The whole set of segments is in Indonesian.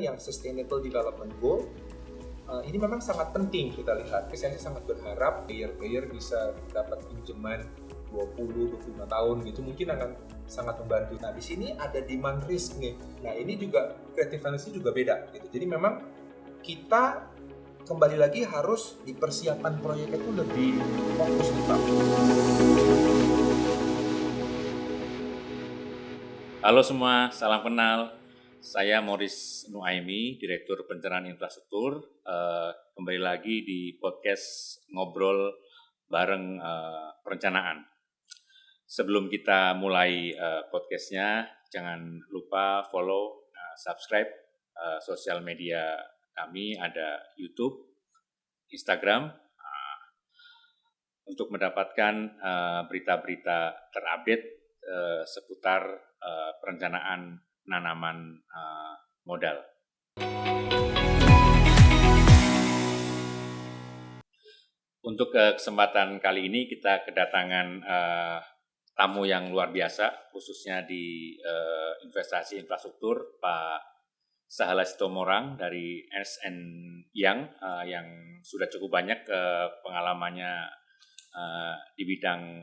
yang Sustainable Development Goal ini memang sangat penting kita lihat. Saya sangat berharap player-player bisa dapat pinjaman 20-25 tahun gitu, mungkin akan sangat membantu. Nah di sini ada demand risk nih. Nah ini juga creative finance juga beda gitu. Jadi memang kita kembali lagi harus di persiapan proyek itu lebih fokus nih Pak. Halo semua, salam kenal. Saya Morris Nuaimi, Direktur Perencanaan Infrastruktur. Kembali lagi di podcast Ngobrol Bareng Perencanaan. Sebelum kita mulai podcastnya, jangan lupa follow, subscribe sosial media kami, ada YouTube, Instagram, untuk mendapatkan berita-berita terupdate seputar perencanaan penanaman modal. Untuk kesempatan kali ini kita kedatangan tamu yang luar biasa, khususnya di investasi infrastruktur, Pak Sahala Sitomorang dari Ernst & Young yang sudah cukup banyak pengalamannya di bidang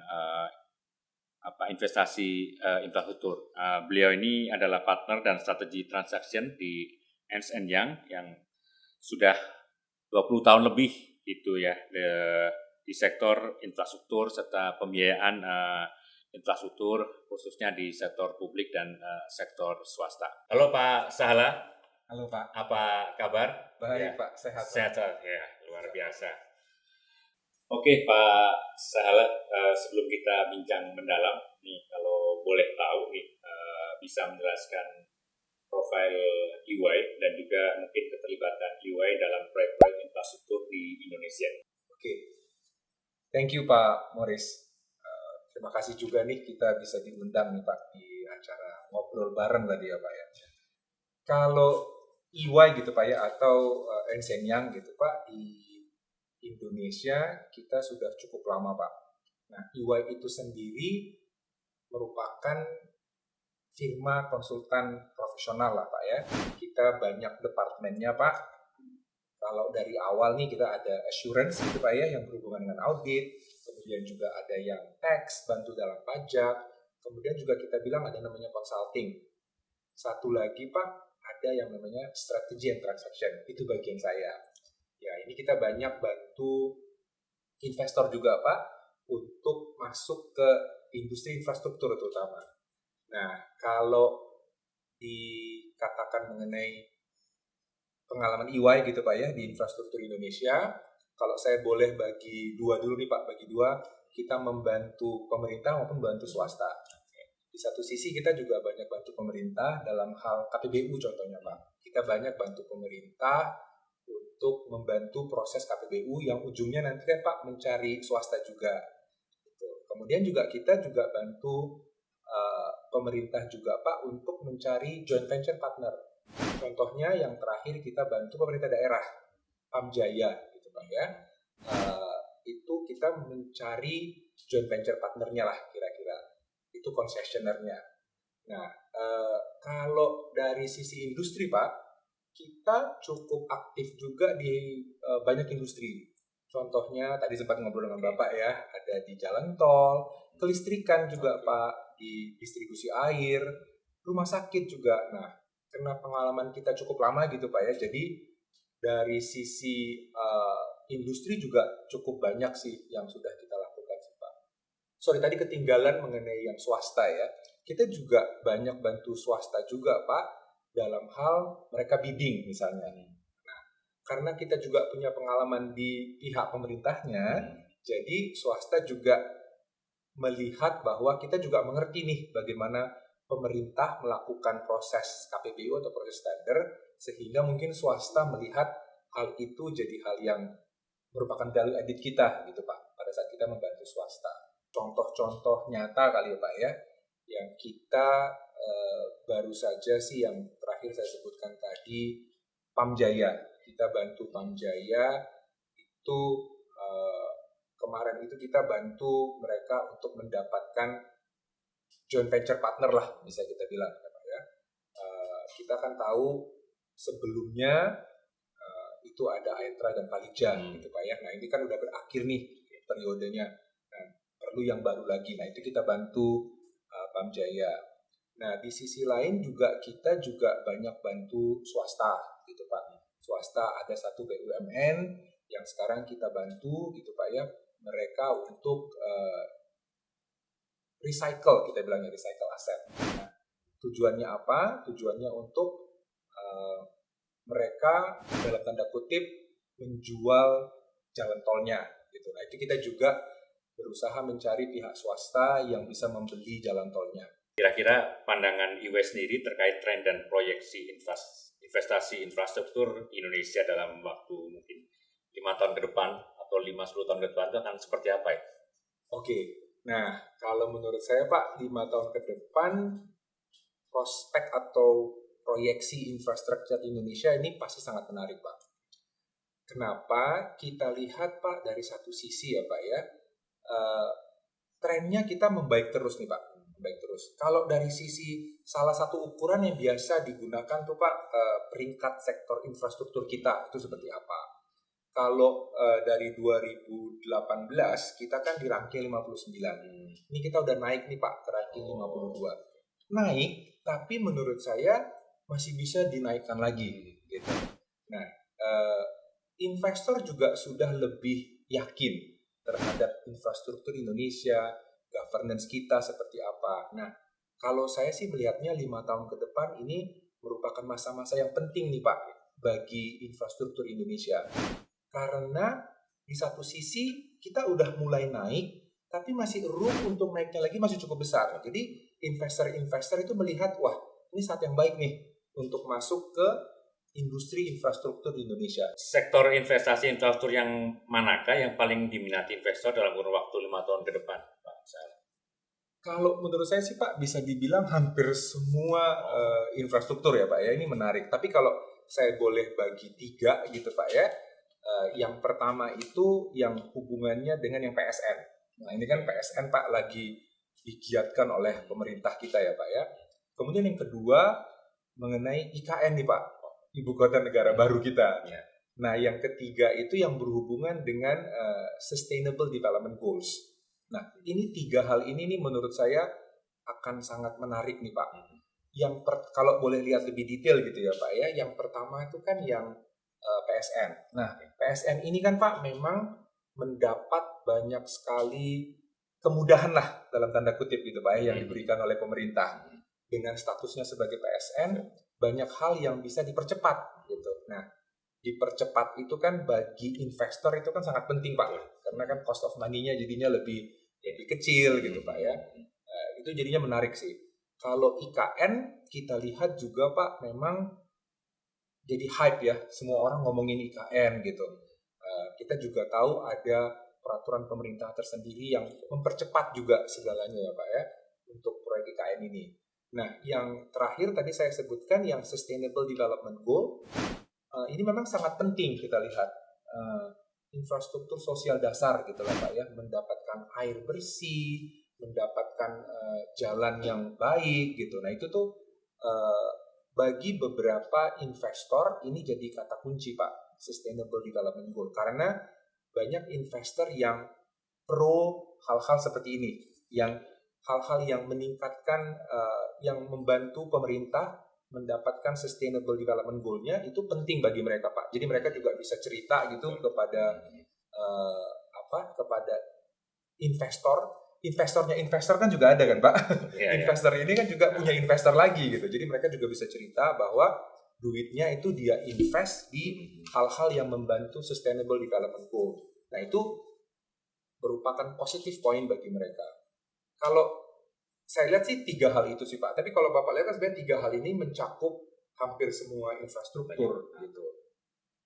investasi infrastruktur. Beliau ini adalah partner dan strategi transaction di Ernst & Young yang sudah 20 tahun lebih itu ya di sektor infrastruktur serta pembiayaan infrastruktur khususnya di sektor publik dan sektor swasta. Halo Pak Sahala. Halo Pak. Apa kabar? Baik ya. Pak, sehat. Sehat ya, luar biasa. Oke Pak Sahala, sebelum kita bincang mendalam, nih kalau boleh tahu nih bisa menjelaskan profil EY dan juga mungkin keterlibatan EY dalam proyek-proyek infrastruktur di Indonesia. Oke, thank you Pak Morris. Terima kasih juga nih kita bisa diundang nih Pak di acara ngobrol bareng tadi ya Pak ya. Kalau EY gitu Pak ya atau Ernst & Young gitu Pak di Indonesia kita sudah cukup lama Pak. Nah EY itu sendiri merupakan firma konsultan profesional lah Pak ya. Kita banyak departemennya Pak. Kalau dari awal nih kita ada assurance gitu Pak ya yang berhubungan dengan audit. Kemudian juga ada yang tax, bantu dalam pajak. Kemudian juga kita bilang ada namanya consulting. Satu lagi Pak, ada yang namanya strategy and transaction. Itu bagian saya. Ya, ini kita banyak bantu investor juga Pak untuk masuk ke industri infrastruktur terutama. Nah, kalau dikatakan mengenai pengalaman EY gitu Pak ya di infrastruktur Indonesia, kalau saya boleh bagi dua dulu nih Pak, kita membantu pemerintah maupun membantu swasta. Di satu sisi kita juga banyak bantu pemerintah dalam hal KPBU contohnya Pak. Kita banyak bantu pemerintah untuk membantu proses KPBU yang ujungnya nanti kan Pak mencari swasta juga. Kemudian juga kita juga bantu pemerintah juga Pak untuk mencari joint venture partner. Contohnya yang terakhir kita bantu pemerintah daerah, Pamjaya gitu Pak ya. Itu kita mencari joint venture partnernya lah kira-kira. Itu concessionernya. Nah, kalau dari sisi industri Pak, kita cukup aktif juga di banyak industri. Contohnya tadi sempat ngobrol dengan Bapak ya, ada di jalan tol, kelistrikan juga Pak, di distribusi air, rumah sakit juga. Nah, karena pengalaman kita cukup lama gitu Pak ya, jadi dari sisi industri juga cukup banyak sih yang sudah kita lakukan sih Pak. Sorry tadi ketinggalan mengenai yang swasta ya, kita juga banyak bantu swasta juga Pak, dalam hal mereka bidding misalnya. Nah, karena kita juga punya pengalaman di pihak pemerintahnya, jadi swasta juga melihat bahwa kita juga mengerti nih bagaimana pemerintah melakukan proses KPBU atau proses tender, sehingga mungkin swasta melihat hal itu jadi hal yang merupakan value added kita gitu Pak, pada saat kita membantu swasta. Contoh-contoh nyata kali ya Pak ya, yang kita baru saja sih yang terakhir saya sebutkan tadi, Pamjaya. Kita bantu Pamjaya itu kemarin itu kita bantu mereka untuk mendapatkan joint venture partner lah bisa kita bilang ya Pak ya. Kita kan tahu sebelumnya itu ada Aetra dan Palija gitu Pak ya. Nah ini kan udah berakhir nih periodenya. Nah, perlu yang baru lagi. Nah itu kita bantu Pamjaya. Nah di sisi lain juga kita juga banyak bantu swasta gitu Pak. Swasta ada satu BUMN yang sekarang kita bantu gitu Pak ya. Mereka untuk recycle, kita bilangnya recycle aset. Nah, tujuannya apa? Tujuannya untuk mereka dalam tanda kutip menjual jalan tolnya gitu. Nah itu kita juga berusaha mencari pihak swasta yang bisa membeli jalan tolnya. Kira-kira pandangan IW sendiri terkait tren dan proyeksi investasi infrastruktur Indonesia dalam waktu mungkin 5 tahun ke depan atau 5-10 tahun ke depan itu akan seperti apa ya? Oke, nah kalau menurut saya Pak, 5 tahun ke depan prospek atau proyeksi infrastruktur Indonesia ini pasti sangat menarik Pak. Kenapa? Kita lihat Pak dari satu sisi ya Pak ya, trennya kita membaik terus nih Pak, membaik terus. Kalau dari sisi salah satu ukuran yang biasa digunakan tuh Pak, peringkat sektor infrastruktur kita itu seperti apa? Kalau dari 2018 kita kan di ranking 59. Ini kita udah naik nih Pak ke ranking 52. Naik, tapi menurut saya masih bisa dinaikkan lagi gitu. Nah, investor juga sudah lebih yakin terhadap infrastruktur Indonesia, governance kita seperti apa. Nah, kalau saya sih melihatnya 5 tahun ke depan ini merupakan masa-masa yang penting nih Pak bagi infrastruktur Indonesia. Karena di satu sisi kita udah mulai naik, tapi masih room untuk naiknya lagi masih cukup besar. Jadi investor-investor itu melihat, wah ini saat yang baik nih untuk masuk ke industri infrastruktur di Indonesia. Sektor investasi infrastruktur yang manakah yang paling diminati investor dalam kurun waktu 5 tahun ke depan, Pak? Kalau menurut saya sih Pak, bisa dibilang hampir semua infrastruktur ya Pak ya, ini menarik. Tapi kalau saya boleh bagi 3 gitu Pak ya, yang pertama itu yang hubungannya dengan yang PSN. Nah ini kan PSN Pak lagi digiatkan oleh pemerintah kita ya Pak ya. Kemudian yang kedua mengenai IKN nih Pak, Ibu Kota Negara Baru kita. Nah yang ketiga itu yang berhubungan dengan Sustainable Development Goals. Nah ini 3 hal ini nih menurut saya akan sangat menarik nih Pak. Yang kalau boleh lihat lebih detail gitu ya Pak ya, yang pertama itu kan yang PSN. Nah, PSN ini kan Pak memang mendapat banyak sekali kemudahan lah dalam tanda kutip gitu Pak yang diberikan oleh pemerintah. Dengan statusnya sebagai PSN, banyak hal yang bisa dipercepat gitu. Nah, dipercepat itu kan bagi investor itu kan sangat penting Pak. Karena kan cost of money-nya jadinya lebih kecil gitu Pak ya. Itu jadinya menarik sih. Kalau IKN kita lihat juga Pak memang jadi hype ya, semua orang ngomongin IKN gitu. Kita juga tahu ada peraturan pemerintah tersendiri yang mempercepat juga segalanya ya Pak ya, untuk proyek IKN ini. Nah, yang terakhir tadi saya sebutkan yang Sustainable Development Goal, ini memang sangat penting kita lihat. Infrastruktur sosial dasar gitu lah Pak ya, mendapatkan air bersih, mendapatkan jalan yang baik gitu. Nah itu tuh bagi beberapa investor ini jadi kata kunci Pak, Sustainable Development Goal. Karena banyak investor yang pro hal-hal seperti ini, yang hal-hal yang meningkatkan, yang membantu pemerintah mendapatkan Sustainable Development Goal-nya itu penting bagi mereka Pak. Jadi mereka juga bisa cerita gitu kepada kepada investor. Investornya investor kan juga ada kan Pak. Investor ini kan juga punya investor lagi gitu. Jadi mereka juga bisa cerita bahwa duitnya itu dia invest di hal-hal yang membantu Sustainable Development Goal. Nah itu merupakan positif point bagi mereka. Kalau saya lihat sih 3 hal itu sih Pak. Tapi kalau Bapak lihat kan sebenarnya 3 hal ini mencakup hampir semua infrastruktur gitu.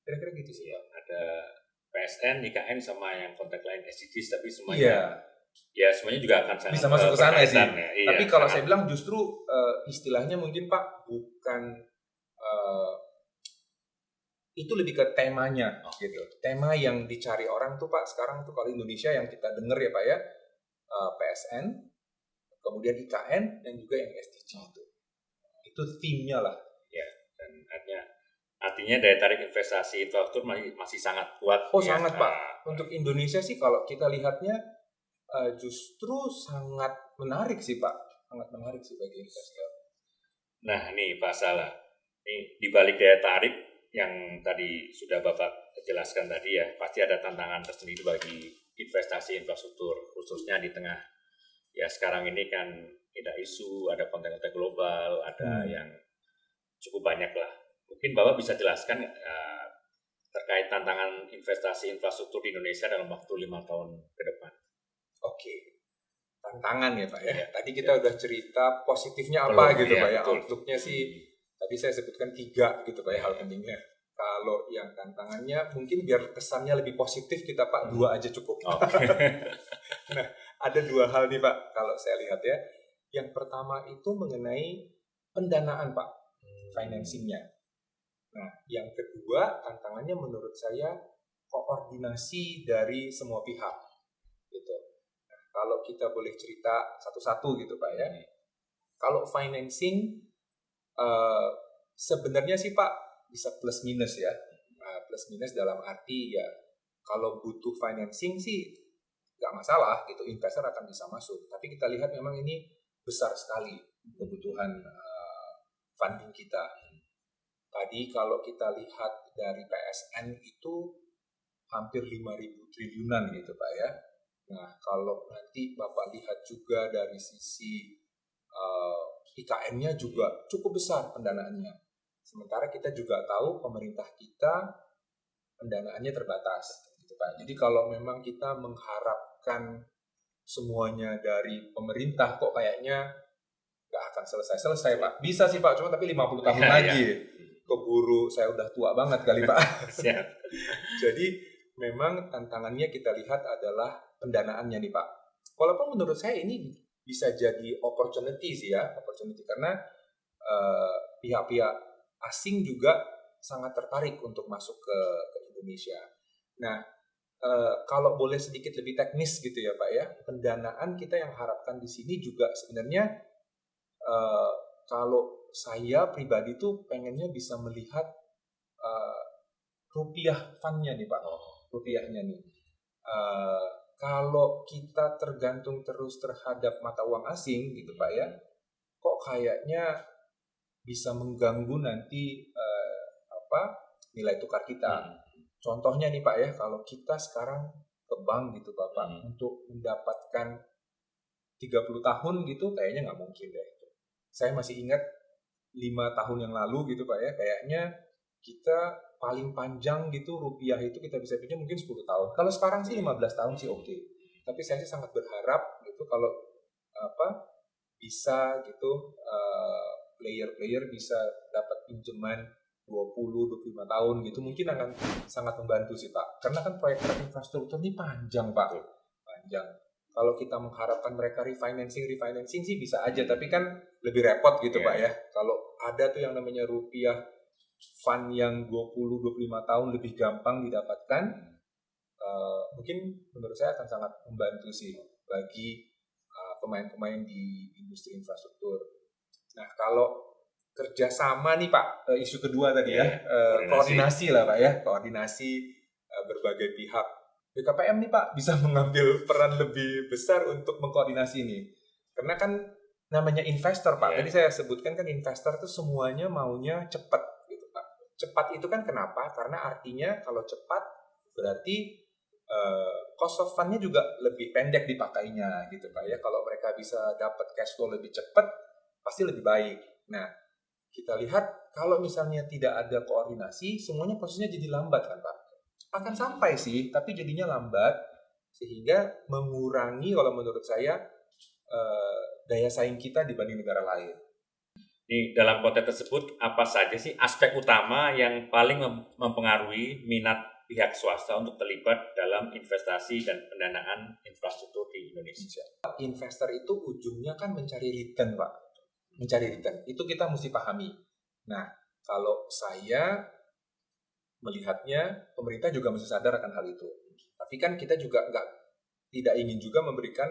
Kira-kira gitu sih Pak. Ada PSN, IKN sama yang kontak lain SDGs, tapi semuanya ya semuanya juga akan sangat bisa masuk ke sana sih. Ya. Tapi kalau saya bilang justru istilahnya mungkin Pak bukan itu lebih ke temanya gitu. Tema yang dicari orang tuh Pak sekarang tuh kalau Indonesia yang kita dengar ya Pak ya, PSN, kemudian IKN dan juga yang SDG itu theme-nya lah. Ya, dan artinya Artinya daya tarik investasi infrastruktur masih sangat kuat. Oh ya. sangat Pak. Untuk Indonesia sih kalau kita lihatnya justru sangat menarik sih Pak. Sangat menarik sih bagi investor. Nah nih Pak Salah, ini di balik daya tarik yang tadi sudah Bapak jelaskan tadi ya, pasti ada tantangan tersendiri bagi investasi infrastruktur, khususnya di tengah ya sekarang ini kan ada isu, ada konten-konten global, ada yang cukup banyak lah. Mungkin Bapak bisa jelaskan terkait tantangan investasi infrastruktur di Indonesia dalam waktu 5 tahun ke depan. Oke, tantangan ya Pak ya. Iya. Tadi kita udah cerita positifnya apa Belum, gitu iya, Pak ya. betul. Outlooknya sih tadi saya sebutkan 3 gitu Pak ya hal pentingnya. Kalau yang tantangannya mungkin biar kesannya lebih positif kita Pak 2 aja cukup. Nah, ada 2 hal nih Pak kalau saya lihat ya. Yang pertama itu mengenai pendanaan Pak, financingnya. Nah, yang kedua tantangannya menurut saya koordinasi dari semua pihak gitu. Nah, kalau kita boleh cerita satu-satu gitu Pak ya. Kalau financing sebenarnya sih Pak bisa plus minus ya. Plus minus dalam arti ya kalau butuh financing sih nggak masalah gitu, investor akan bisa masuk. Tapi kita lihat memang ini besar sekali kebutuhan funding kita. Tadi kalau kita lihat dari PSN itu hampir 5.000 triliunan gitu Pak ya. Nah kalau nanti Bapak lihat juga dari sisi IKN-nya juga cukup besar pendanaannya. Sementara kita juga tahu pemerintah kita pendanaannya terbatas gitu Pak. Jadi kalau memang kita mengharapkan semuanya dari pemerintah kok kayaknya nggak akan selesai Pak. Bisa sih Pak, cuma tapi 50 tahun lagi. Keburu saya udah tua banget kali Pak. Jadi memang tantangannya kita lihat adalah pendanaannya nih Pak. Walaupun menurut saya ini bisa jadi opportunity sih ya, opportunity karena pihak-pihak asing juga sangat tertarik untuk masuk ke Indonesia. Nah, kalau boleh sedikit lebih teknis gitu ya Pak ya, pendanaan kita yang harapkan di sini juga sebenarnya kalau saya pribadi tuh pengennya bisa melihat rupiah fund-nya nih Pak, rupiahnya nih. Kalau kita tergantung terus terhadap mata uang asing gitu Pak ya, kok kayaknya bisa mengganggu nanti nilai tukar kita. Contohnya nih Pak ya, kalau kita sekarang ke bank gitu Bapak untuk mendapatkan 30 tahun gitu kayaknya nggak mungkin deh. Saya masih ingat 5 tahun yang lalu gitu Pak ya, kayaknya kita paling panjang gitu rupiah itu kita bisa pinjam mungkin 10 tahun. Kalau sekarang sih 15 tahun sih oke. Tapi saya sih sangat berharap gitu kalau bisa gitu player-player bisa dapat pinjaman 20-25 tahun gitu mungkin akan sangat membantu sih Pak. Karena kan proyek infrastruktur ini panjang Pak. Panjang. Kalau kita mengharapkan mereka refinancing sih bisa aja, tapi kan lebih repot gitu Pak ya. Kalau ada tuh yang namanya rupiah fund yang 20-25 tahun lebih gampang didapatkan, mungkin menurut saya akan sangat membantu sih bagi pemain-pemain di industri infrastruktur. Nah kalau kerjasama nih Pak, isu kedua tadi ya, koordinasi lah Pak ya, koordinasi berbagai pihak. BKPM nih Pak bisa mengambil peran lebih besar untuk mengkoordinasi ini. Karena kan namanya investor Pak, tadi saya sebutkan kan investor tuh semuanya maunya cepat gitu Pak. Cepat itu kan kenapa? Karena artinya kalau cepat berarti cost of fund-nya juga lebih pendek dipakainya gitu Pak ya. Kalau mereka bisa dapat cash flow lebih cepat, pasti lebih baik. Nah, kita lihat kalau misalnya tidak ada koordinasi, semuanya prosesnya jadi lambat kan Pak. Akan sampai sih, tapi jadinya lambat sehingga mengurangi kalau menurut saya daya saing kita dibanding negara lain. Di dalam konteks tersebut apa saja sih aspek utama yang paling mempengaruhi minat pihak swasta untuk terlibat dalam investasi dan pendanaan infrastruktur di Indonesia? Investor itu ujungnya kan mencari return Pak. Mencari return, itu kita mesti pahami. Nah, kalau saya melihatnya pemerintah juga mesti sadar akan hal itu. Tapi kan kita juga tidak ingin juga memberikan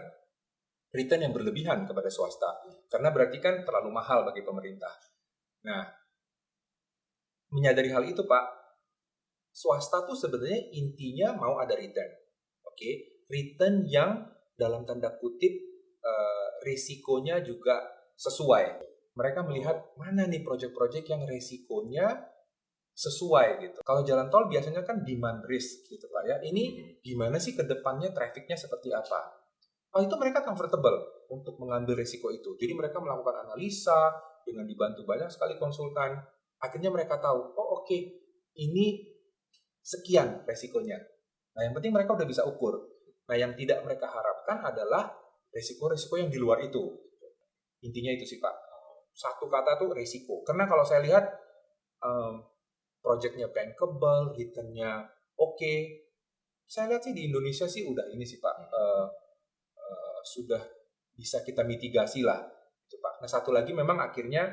return yang berlebihan kepada swasta. Karena berarti kan terlalu mahal bagi pemerintah. Nah, menyadari hal itu Pak, swasta tuh sebenarnya intinya mau ada return. Oke, return yang dalam tanda kutip risikonya juga sesuai. Mereka melihat mana nih proyek-proyek yang risikonya sesuai gitu. Kalau jalan tol biasanya kan demand risk gitu Pak ya. Ini gimana sih ke depannya trafficnya seperti apa? Oh itu mereka comfortable untuk mengambil risiko itu. Jadi mereka melakukan analisa dengan dibantu banyak sekali konsultan. Akhirnya mereka tahu, oh oke, ini sekian resikonya. Nah yang penting mereka udah bisa ukur. Nah yang tidak mereka harapkan adalah resiko-resiko yang di luar itu. Intinya itu sih Pak. Satu kata tuh resiko. Karena kalau saya lihat projectnya bankable, returnnya oke. Saya lihat sih di Indonesia sih udah ini sih Pak. Sudah bisa kita mitigasi lah. Gitu, Pak. Nah satu lagi memang akhirnya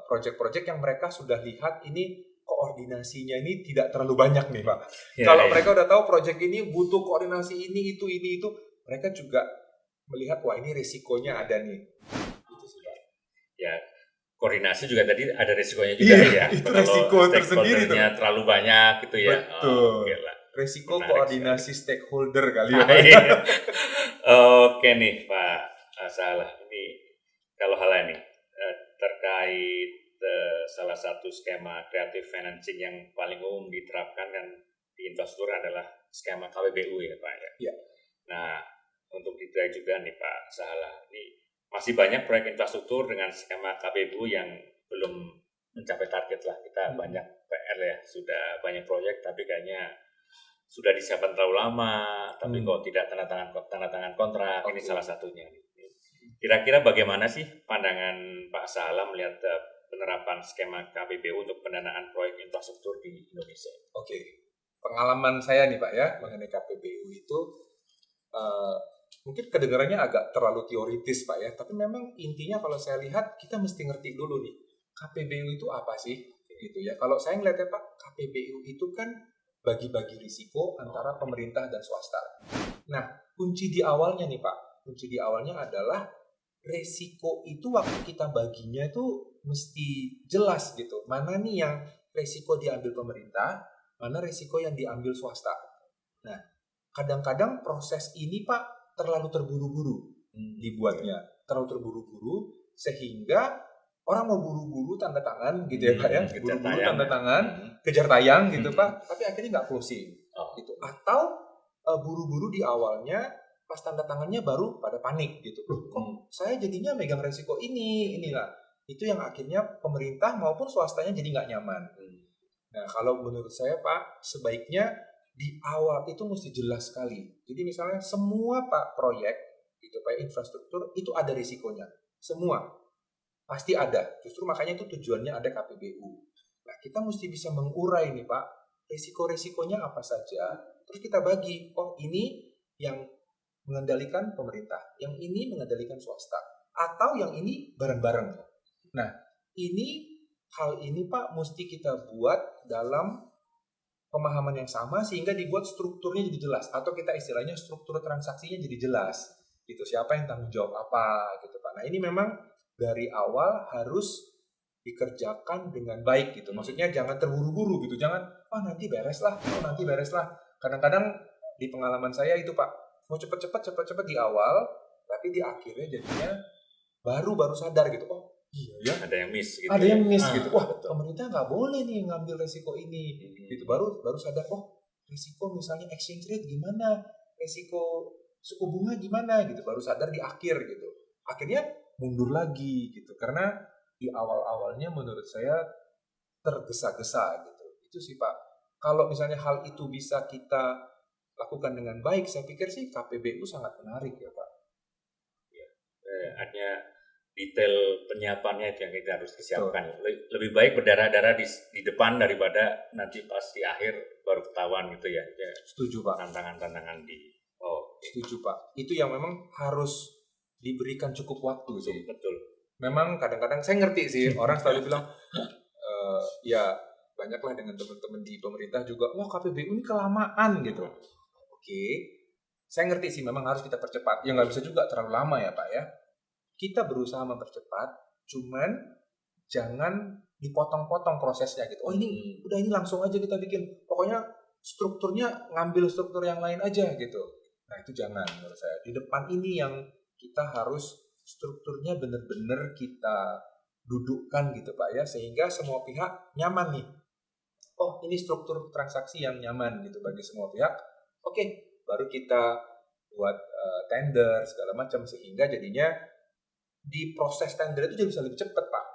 project-project yang mereka sudah lihat ini koordinasinya ini tidak terlalu banyak nih Pak. Kalau mereka udah tahu project ini butuh koordinasi ini, itu, mereka juga melihat wah ini risikonya ada nih. Itu sih Pak. Ya, koordinasi juga tadi ada risikonya juga ya. Itu risiko tersendiri tuh. Terlalu banyak gitu ya. Betul. Risiko koordinasi stakeholder kali ya. Oke nih Pak Salah. Ini kalau hal ini terkait salah satu skema creative financing yang paling umum diterapkan kan di infrastruktur adalah skema KPBU ya Pak ya. Ya. Nah, untuk detail juga nih Pak Salah, ini masih banyak proyek infrastruktur dengan skema KPBU yang belum mencapai target lah. Kita banyak PR ya, sudah banyak proyek tapi kayaknya sudah disiapkan terlalu lama, tapi kok tidak tanda tangan kontrak. Ini salah satunya. Kira-kira bagaimana sih pandangan Pak Salah melihat penerapan skema KPBU untuk pendanaan proyek infrastruktur di Indonesia? Oke, pengalaman saya nih Pak ya mengenai KPBU itu mungkin kedengarannya agak terlalu teoritis Pak ya, tapi memang intinya kalau saya lihat kita mesti ngerti dulu nih KPBU itu apa sih gitu ya. Kalau saya ngeliatnya Pak, KPBU itu kan bagi-bagi risiko antara pemerintah dan swasta. Nah, kunci di awalnya nih Pak, kunci di awalnya adalah resiko itu waktu kita baginya itu mesti jelas gitu. Mana nih yang resiko diambil pemerintah, mana resiko yang diambil swasta. Nah, kadang-kadang proses ini Pak terlalu terburu-buru dibuatnya. Terlalu terburu-buru sehingga orang mau buru-buru tanda tangan gitu ya Pak ya. Buru-buru tanda tangan, kejar tayang gitu Pak, tapi akhirnya nggak closing. Gitu. Atau buru-buru di awalnya pas tanda tangannya baru pada panik gitu. Kok saya jadinya megang resiko inilah. Itu yang akhirnya pemerintah maupun swastanya jadi nggak nyaman. Nah kalau menurut saya Pak, sebaiknya di awal itu mesti jelas sekali. Jadi misalnya semua Pak proyek itu Pak infrastruktur itu ada risikonya. Semua pasti ada. Justru makanya itu tujuannya ada KPBU. Nah kita mesti bisa mengurai nih Pak, risiko-risikonya apa saja. Terus kita bagi, oh ini yang mengendalikan pemerintah, yang ini mengendalikan swasta, atau yang ini bareng-bareng. Nah, hal ini Pak mesti kita buat dalam pemahaman yang sama sehingga dibuat strukturnya jadi jelas, atau kita istilahnya struktur transaksinya jadi jelas. Gitu, siapa yang tanggung jawab apa gitu Pak. Nah, ini memang dari awal harus dikerjakan dengan baik gitu. Maksudnya jangan terburu-buru gitu, jangan nanti beres lah. Kadang-kadang di pengalaman saya itu Pak, mau cepet-cepet di awal, tapi di akhirnya jadinya baru sadar gitu. Oh iya ya, ada yang miss gitu. Ada yang miss gitu. Wah, pemerintah nggak boleh nih ngambil resiko ini. Gitu baru sadar. Oh, resiko misalnya exchange rate gimana, resiko suku bunga gimana gitu. Baru sadar di akhir gitu. Akhirnya mundur lagi gitu. Karena di awal-awalnya menurut saya tergesa-gesa gitu. Itu sih Pak. Kalau misalnya hal itu bisa kita lakukan dengan baik, saya pikir sih KPBU sangat menarik ya Pak. Ya, artinya detail penyiapannya itu yang kita harus disiapkan. Lebih baik berdarah-darah di depan daripada nanti pas di akhir baru ketahuan gitu ya. Setuju Pak. Tantangan Setuju Pak. Itu yang memang harus diberikan cukup waktu sih. Betul. Memang kadang-kadang saya ngerti sih orang selalu bilang ya banyaklah dengan teman-teman di pemerintah juga, wah KPBU ini kelamaan gitu. Oke, saya ngerti sih memang harus kita percepat. Ya nggak bisa juga terlalu lama ya Pak ya. Kita berusaha mempercepat, cuman jangan dipotong-potong prosesnya gitu. Oh ini udah ini langsung aja kita bikin. Pokoknya strukturnya ngambil struktur yang lain aja gitu. Nah itu jangan menurut saya. Di depan ini yang kita harus strukturnya benar-benar kita dudukkan gitu Pak ya, sehingga semua pihak nyaman nih. Oh ini struktur transaksi yang nyaman gitu bagi semua pihak. Oke, baru kita buat tender segala macam sehingga jadinya di proses tender itu jadi bisa lebih cepat Pak.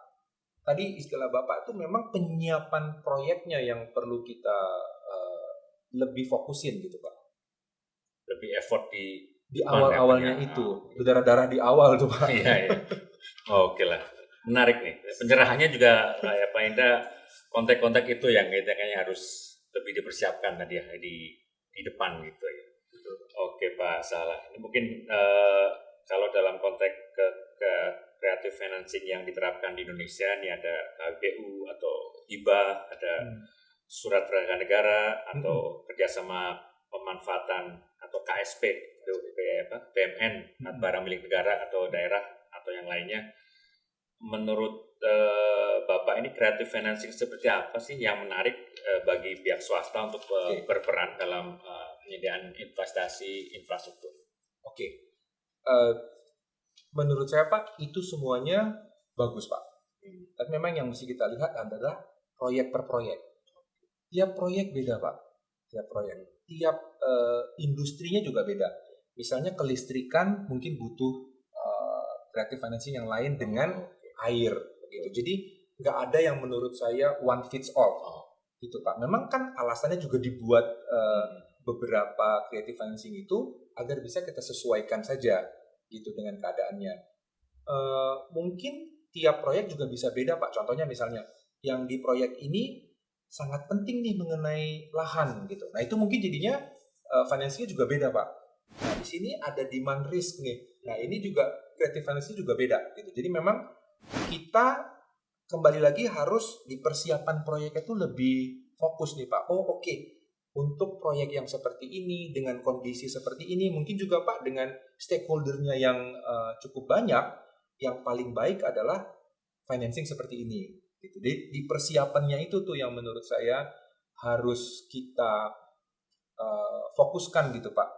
Tadi istilah Bapak itu memang penyiapan proyeknya yang perlu kita lebih fokusin gitu Pak. Lebih effort di awal-awalnya itu, berdarah-darah di awal tuh Pak. Iya. Oke lah, menarik nih. Pencerahannya juga kayak Pak Indra, kontak-kontak itu yang kayaknya harus lebih dipersiapkan tadi ya di depan gitu ya. Oke Pak Salah, ini mungkin kalau dalam konteks ke creative financing yang diterapkan di Indonesia, ini ada KBU atau IBA, ada surat berharga negara atau kerjasama pemanfaatan atau KSP, PMN, barang milik negara atau daerah atau yang lainnya. Menurut Bapak ini creative financing seperti apa sih yang menarik bagi pihak swasta untuk berperan dalam penyediaan investasi infrastruktur? Oke. Menurut saya Pak, itu semuanya bagus Pak. Tapi memang yang mesti kita lihat adalah proyek per proyek. Tiap proyek beda Pak. Tiap proyek. Tiap industrinya juga beda. Misalnya kelistrikan mungkin butuh creative financing yang lain dengan air. Gitu. Jadi nggak ada yang menurut saya one fits all. Gitu Pak. Memang kan alasannya juga dibuat beberapa creative financing itu agar bisa kita sesuaikan saja gitu dengan keadaannya. Mungkin tiap proyek juga bisa beda Pak. Contohnya misalnya yang di proyek ini sangat penting nih mengenai lahan gitu. Nah itu mungkin jadinya financingnya juga beda Pak. Nah di sini ada demand risk nih. Nah ini juga creative financing juga beda gitu. Jadi memang kita kembali lagi harus di persiapan proyek itu lebih fokus nih Pak. Oh oke. Untuk proyek yang seperti ini, dengan kondisi seperti ini, mungkin juga Pak dengan stakeholder-nya yang cukup banyak, yang paling baik adalah financing seperti ini. Gitu. Di persiapannya itu tuh yang menurut saya harus kita fokuskan gitu Pak.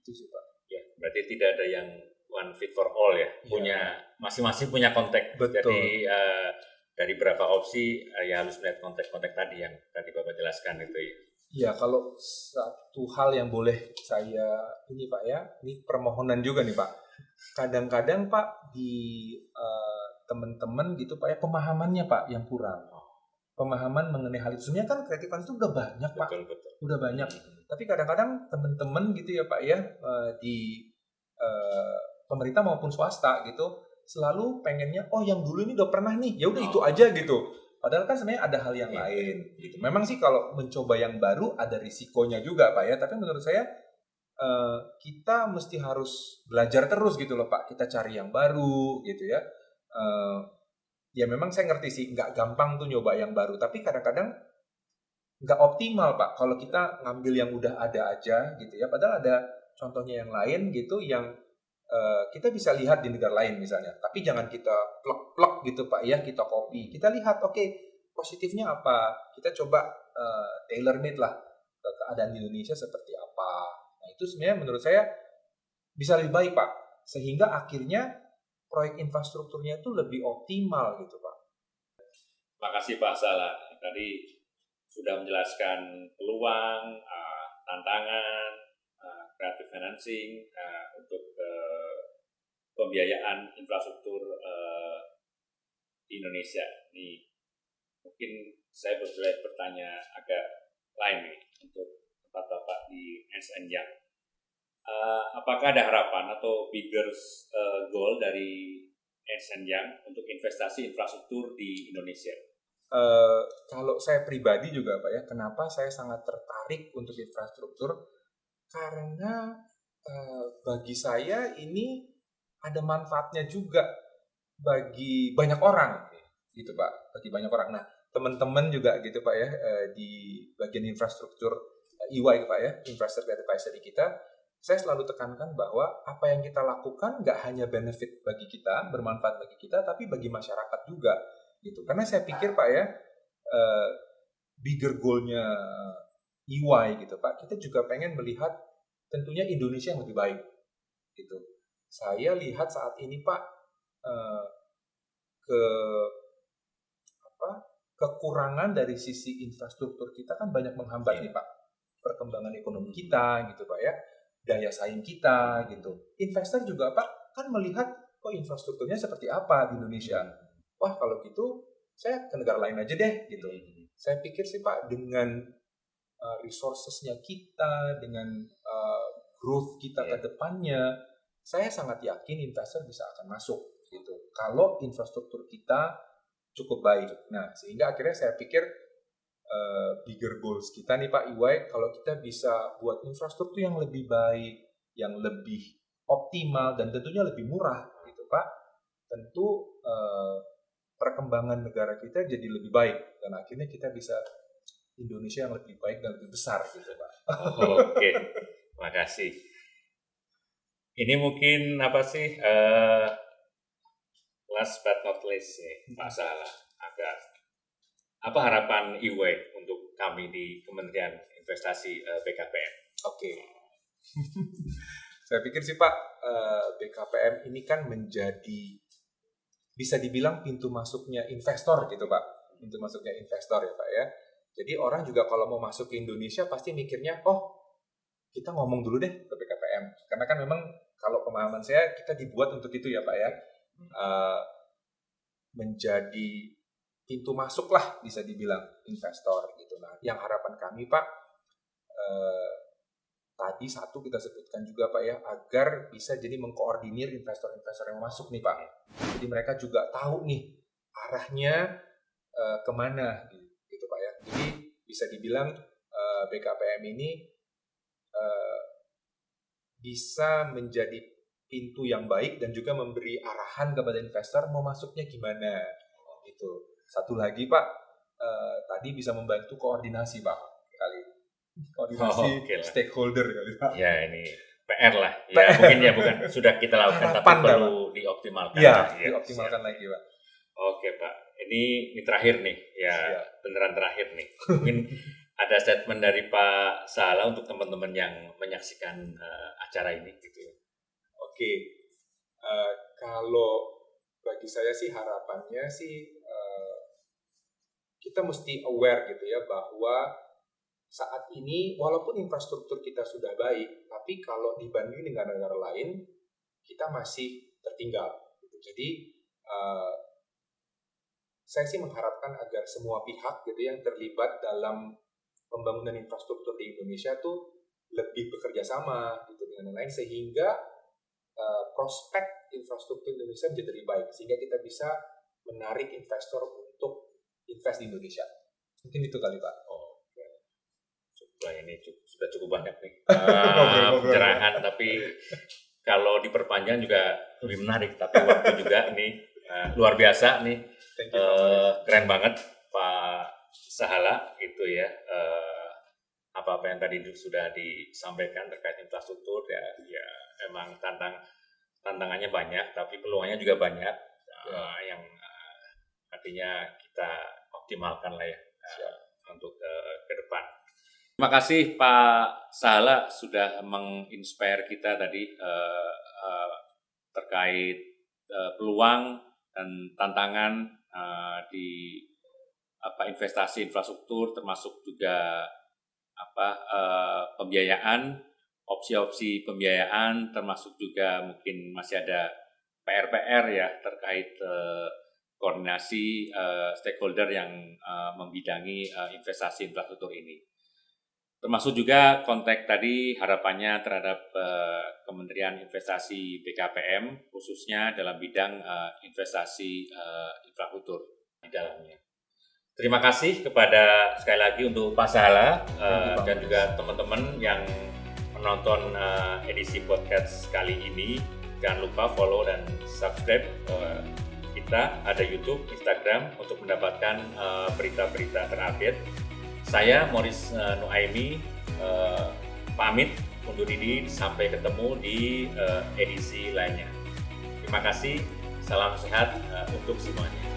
Itu sih Pak. Ya, berarti tidak ada yang one fit for all ya. Punya masing-masing punya konteks. Betul. Jadi dari beberapa opsi ya harus melihat konteks-konteks tadi yang tadi Bapak jelaskan itu ya. Ya, kalau satu hal yang boleh saya ini Pak ya, ini permohonan juga nih Pak. Kadang-kadang Pak di teman-teman gitu Pak ya, pemahamannya Pak yang kurang. Pemahaman mengenai hal itu. Sebenarnya kan creative financing itu udah banyak Pak. Betul. Udah banyak. Tapi kadang-kadang teman-teman gitu ya Pak ya, di pemerintah maupun swasta gitu, selalu pengennya, oh yang dulu ini udah pernah nih, ya udah itu aja gitu. Padahal kan sebenarnya ada hal yang lain. Gitu. Memang sih kalau mencoba yang baru ada risikonya juga Pak ya. Tapi menurut saya kita mesti harus belajar terus gitu loh Pak. Kita cari yang baru gitu ya. Ya memang saya ngerti sih nggak gampang tuh nyoba yang baru. Tapi kadang-kadang nggak optimal Pak. Kalau kita ngambil yang udah ada aja gitu ya. Padahal ada contohnya yang lain gitu yang kita bisa lihat di negara lain misalnya, tapi jangan kita plek-plek gitu Pak ya, kita copy. Kita lihat oke, positifnya apa, kita coba tailor made lah ke keadaan di Indonesia seperti apa. Nah itu sebenarnya menurut saya bisa lebih baik Pak, sehingga akhirnya proyek infrastrukturnya itu lebih optimal gitu Pak. Makasih Pak Salah, tadi sudah menjelaskan peluang, tantangan, creative financing untuk pembiayaan infrastruktur di Indonesia. Ini mungkin saya boleh bertanya agak lain nih untuk tempat Bapak di Ernst & Young. Apakah ada harapan atau bigger goal dari Ernst & Young untuk investasi infrastruktur di Indonesia? Kalau saya pribadi juga Pak ya, kenapa saya sangat tertarik untuk infrastruktur? Karena bagi saya ini ada manfaatnya juga bagi banyak orang gitu Pak, bagi banyak orang. Nah teman-teman juga gitu Pak ya, di bagian infrastruktur EY Pak ya, Infrastructure Advisory kita, saya selalu tekankan bahwa apa yang kita lakukan nggak hanya benefit bagi kita, bermanfaat bagi kita, tapi bagi masyarakat juga. gitu. Karena saya pikir Pak ya, bigger goal-nya EY gitu Pak, kita juga pengen melihat tentunya Indonesia yang lebih baik gitu. Saya lihat saat ini Pak, kekurangan dari sisi infrastruktur kita kan banyak menghambat nih Pak perkembangan ekonomi kita gitu Pak ya, daya saing kita gitu. Investor juga Pak kan melihat kok infrastrukturnya seperti apa di Indonesia. Wah kalau gitu saya ke negara lain aja deh gitu. Saya pikir sih Pak dengan resources-nya kita, dengan growth kita ke depannya, saya sangat yakin investor bisa akan masuk gitu. Kalau infrastruktur kita cukup baik. Nah, sehingga akhirnya saya pikir bigger goals kita nih Pak EY, kalau kita bisa buat infrastruktur yang lebih baik, yang lebih optimal dan tentunya lebih murah gitu Pak, tentu perkembangan negara kita jadi lebih baik dan akhirnya kita bisa Indonesia yang lebih baik dan lebih besar gitu Pak. Oke, terima kasih. Ini mungkin apa sih last but not least nih Pak Sahala, agak apa harapan EY untuk kami di Kementerian Investasi BKPM? Oke. Saya pikir sih Pak, BKPM ini kan menjadi bisa dibilang pintu masuknya investor gitu Pak. Pintu masuknya investor ya Pak ya. Jadi orang juga kalau mau masuk ke Indonesia pasti mikirnya, oh kita ngomong dulu deh ke BKPM. Karena kan memang kalau pemahaman saya kita dibuat untuk itu ya Pak ya. Menjadi pintu masuk lah bisa dibilang investor gitu. Nah yang harapan kami Pak, tadi satu kita sebutkan juga Pak ya, agar bisa jadi mengkoordinir investor-investor yang masuk nih Pak. Jadi mereka juga tahu nih arahnya kemana gitu Pak ya. Jadi bisa dibilang BKPM ini bisa menjadi pintu yang baik dan juga memberi arahan kepada investor mau masuknya gimana gitu. Satu lagi Pak, tadi bisa membantu koordinasi Pak kali. Koordinasi stakeholder kali Pak. Ya ini PR lah. Ya mungkin ya bukan sudah kita lakukan tapi perlu dioptimalkan. Ya, dioptimalkan lagi Pak. Oke Pak, ini terakhir nih ya, beneran terakhir nih. Mungkin ada statement dari Pak Sahala untuk teman-teman yang menyaksikan acara ini gitu. Oke, kalau bagi saya sih harapannya sih kita mesti aware gitu ya bahwa saat ini walaupun infrastruktur kita sudah baik, tapi kalau dibanding dengan negara lain kita masih tertinggal. Gitu. Jadi saya sih mengharapkan agar semua pihak gitu yang terlibat dalam pembangunan infrastruktur di Indonesia tuh lebih bekerja sama gitu dengan yang lain sehingga prospek infrastruktur Indonesia menjadi lebih baik sehingga kita bisa menarik investor untuk invest di Indonesia. Mungkin itu kali Pak. Ini sudah cukup banyak nih pencerahan, tapi kalau diperpanjang juga lebih menarik. Tapi waktu juga nih luar biasa nih, keren banget Pak Sahala itu ya. Apa yang tadi sudah disampaikan terkait infrastruktur ya emang tantangannya banyak, tapi peluangnya juga banyak yang artinya kita optimalkan lah ya untuk ke depan. Terima kasih Pak Sahala sudah menginspire kita tadi terkait peluang dan tantangan di investasi infrastruktur termasuk juga pembiayaan, opsi-opsi pembiayaan termasuk juga mungkin masih ada PR ya terkait koordinasi stakeholder yang membidangi investasi infrastruktur ini. Termasuk juga konteks tadi harapannya terhadap Kementerian Investasi BKPM khususnya dalam bidang investasi infrastruktur di dalamnya. Terima kasih kepada sekali lagi untuk Pak Sahala dan juga teman-teman yang menonton edisi podcast kali ini. Jangan lupa follow dan subscribe kita, ada YouTube, Instagram untuk mendapatkan berita-berita terupdate. Saya Morris Nuaimi pamit undur diri, sampai ketemu di edisi lainnya. Terima kasih, salam sehat untuk semuanya.